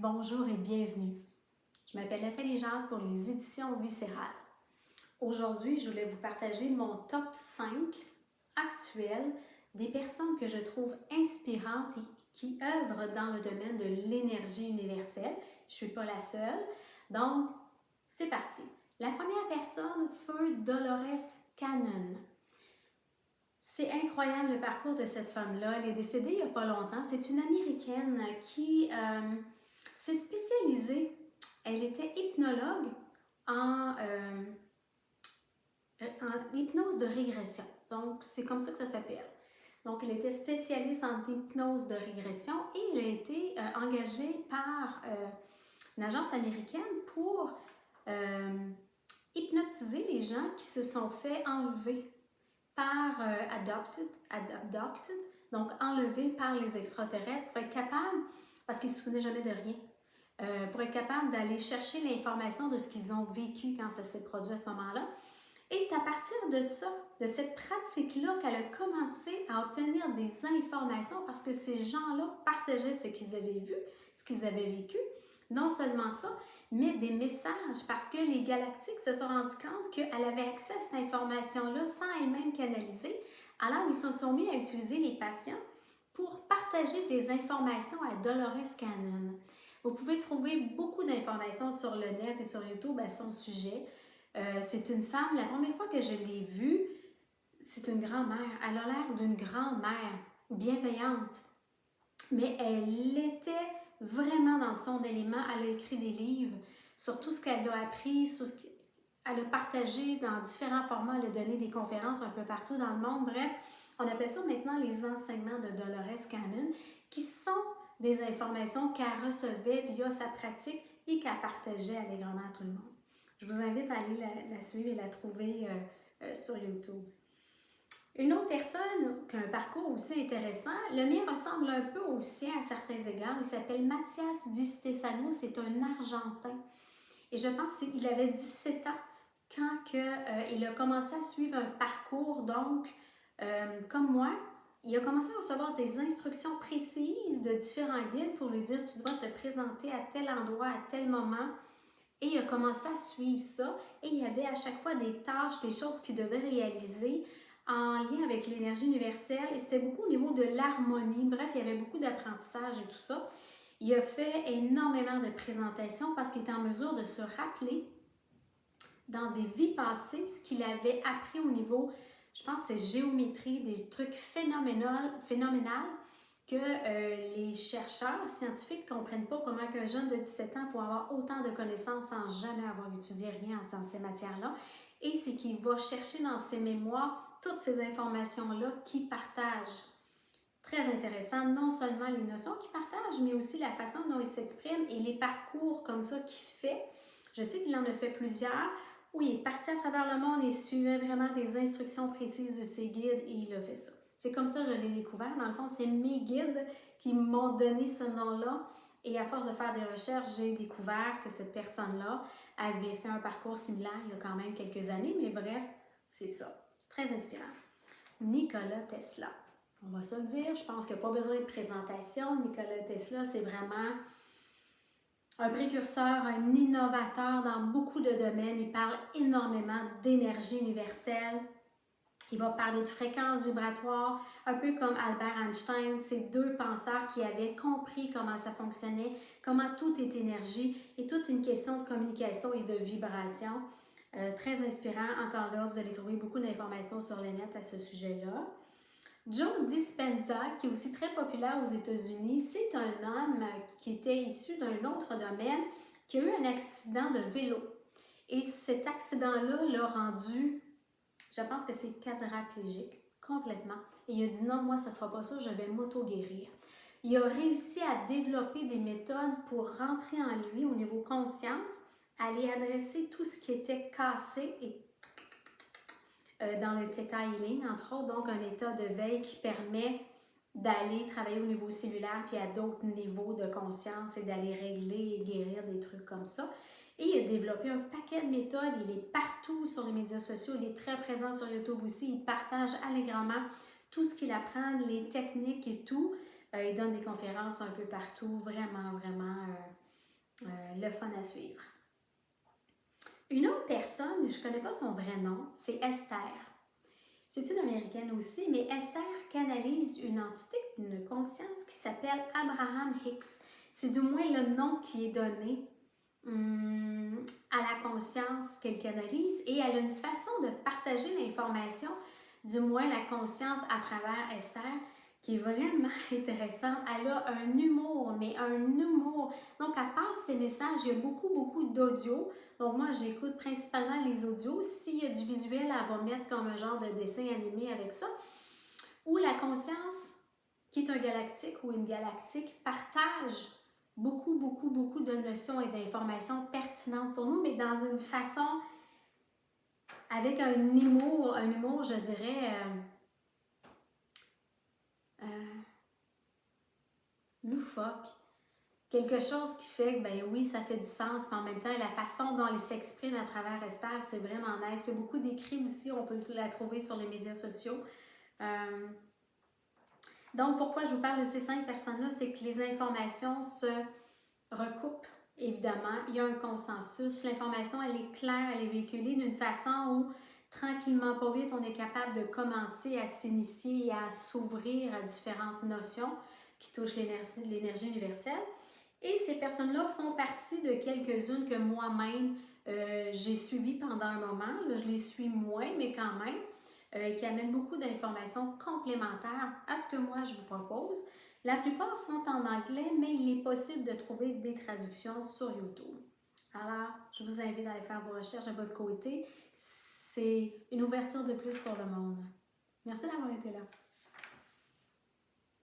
Bonjour et bienvenue. Je m'appelle Nathalie Jacques pour les éditions Viscérales. Aujourd'hui, je voulais vous partager mon top 5 actuel des personnes que je trouve inspirantes et qui œuvrent dans le domaine de l'énergie universelle. Je ne suis pas la seule. Donc, c'est parti. La première personne, feu Dolores Cannon. C'est incroyable le parcours de cette femme-là. Elle est décédée il n'y a pas longtemps. C'est une Américaine qui s'est spécialisée. Elle était hypnologue en hypnose de régression. Donc, c'est comme ça que ça s'appelle. Donc, elle était spécialiste en hypnose de régression et elle a été engagée par une agence américaine pour hypnotiser les gens qui se sont fait enlever par adopted, donc enlevés par les extraterrestres pour être capable, parce qu'ils ne se souvenaient jamais de rien, pour être capable d'aller chercher l'information de ce qu'ils ont vécu quand ça s'est produit à ce moment-là. Et c'est à partir de ça, de cette pratique-là, qu'elle a commencé à obtenir des informations parce que ces gens-là partageaient ce qu'ils avaient vu, ce qu'ils avaient vécu. Non seulement ça, mais des messages parce que les galactiques se sont rendus compte qu'elle avait accès à cette information-là sans elle-même canaliser. Alors, ils se sont mis à utiliser les patients pour partager des informations à Dolores Cannon. Vous pouvez trouver beaucoup d'informations sur le net et sur YouTube à son sujet. C'est une femme, la première fois que je l'ai vue, c'est une grand-mère. Elle a l'air d'une grand-mère bienveillante, mais elle était vraiment dans son élément. Elle a écrit des livres sur tout ce qu'elle a appris, sur ce qu'elle a partagé dans différents formats. Elle a donné des conférences un peu partout dans le monde. Bref, on appelle ça maintenant les enseignements de Dolores Cannon, qui sont des informations qu'elle recevait via sa pratique et qu'elle partageait allègrement à tout le monde. Je vous invite à aller la suivre et la trouver sur YouTube. Une autre personne qui a un parcours aussi intéressant, le mien ressemble un peu au sien à certains égards. Il s'appelle Mathias Di Stefano, c'est un Argentin. Et je pense qu'il avait 17 ans quand il a commencé à suivre un parcours. Donc, comme moi, il a commencé à recevoir des instructions précises de différents guides pour lui dire « Tu dois te présenter à tel endroit, à tel moment ». Et il a commencé à suivre ça et il y avait à chaque fois des tâches, des choses qu'il devait réaliser en lien avec l'énergie universelle et c'était beaucoup au niveau de l'harmonie. Bref, il y avait beaucoup d'apprentissage et tout ça. Il a fait énormément de présentations parce qu'il était en mesure de se rappeler dans des vies passées ce qu'il avait appris au niveau, je pense, c'est géométrie, des trucs phénoménal que les chercheurs scientifiques ne comprennent pas comment un jeune de 17 ans peut avoir autant de connaissances sans jamais avoir étudié rien dans ces matières-là. Et c'est qu'il va chercher dans ses mémoires toutes ces informations-là qu'il partage. Très intéressant, non seulement les notions qu'il partage, mais aussi la façon dont il s'exprime et les parcours comme ça qu'il fait. Je sais qu'il en a fait plusieurs où il est parti à travers le monde et suivait vraiment des instructions précises de ses guides et il a fait ça. C'est comme ça que je l'ai découvert. Dans le fond, c'est mes guides qui m'ont donné ce nom-là. Et à force de faire des recherches, j'ai découvert que cette personne-là avait fait un parcours similaire il y a quand même quelques années. Mais bref, c'est ça. Très inspirant. Nikola Tesla. On va se le dire, je pense qu'il n'y a pas besoin de présentation. Nikola Tesla, c'est vraiment un précurseur, un innovateur dans beaucoup de domaines. Il parle énormément d'énergie universelle. Il va parler de fréquences vibratoires, un peu comme Albert Einstein, ces deux penseurs qui avaient compris comment ça fonctionnait, comment tout est énergie et toute une question de communication et de vibration. Très inspirant. Encore là, vous allez trouver beaucoup d'informations sur le net à ce sujet-là. Joe Dispenza, qui est aussi très populaire aux États-Unis, c'est un homme qui était issu d'un autre domaine, qui a eu un accident de vélo. Et cet accident-là l'a rendu, je pense que c'est quadraplégique, complètement. Et il a dit non, moi, ça ne sera pas ça, je vais m'auto-guérir. Il a réussi à développer des méthodes pour rentrer en lui au niveau conscience, aller adresser tout ce qui était cassé et dans le Theta Healing, entre autres, donc un état de veille qui permet d'aller travailler au niveau cellulaire puis à d'autres niveaux de conscience et d'aller régler et guérir des trucs comme ça. Et il a développé un paquet de méthodes, il est partout sur les médias sociaux, il est très présent sur YouTube aussi, il partage allègrement tout ce qu'il apprend, les techniques et tout. Il donne des conférences un peu partout, vraiment le fun à suivre. Une autre personne, je ne connais pas son vrai nom, c'est Esther. C'est une Américaine aussi, mais Esther canalise une entité, une conscience qui s'appelle Abraham Hicks. C'est du moins le nom qui est donné à la conscience qu'elle canalise et elle a une façon de partager l'information, du moins la conscience à travers Esther, qui est vraiment intéressante. Elle a un humour, mais un humour. Donc, elle passe ses messages, il y a beaucoup d'audio. Donc, moi, j'écoute principalement les audios. S'il y a du visuel, elle va mettre comme un genre de dessin animé avec ça. Ou la conscience, qui est un galactique ou une galactique, partage beaucoup de notions et d'informations pertinentes pour nous, mais dans une façon, avec un humour, je dirais, loufoque. Quelque chose qui fait que, ben oui, ça fait du sens, mais en même temps, la façon dont elle s'exprime à travers Esther, c'est vraiment nice. Il y a beaucoup d'écrits aussi, on peut la trouver sur les médias sociaux. Donc, pourquoi je vous parle de ces 5 personnes-là, c'est que les informations se recoupent, évidemment. Il y a un consensus. L'information, elle est claire, elle est véhiculée d'une façon où, tranquillement, pas vite, on est capable de commencer à s'initier et à s'ouvrir à différentes notions qui touchent l'énergie universelle. Et ces personnes-là font partie de quelques-unes que moi-même, j'ai suivies pendant un moment. Là, je les suis moins, mais quand même, qui amènent beaucoup d'informations complémentaires à ce que moi, je vous propose. La plupart sont en anglais, mais il est possible de trouver des traductions sur YouTube. Alors, je vous invite à aller faire vos recherches de votre côté. C'est une ouverture de plus sur le monde. Merci d'avoir été là.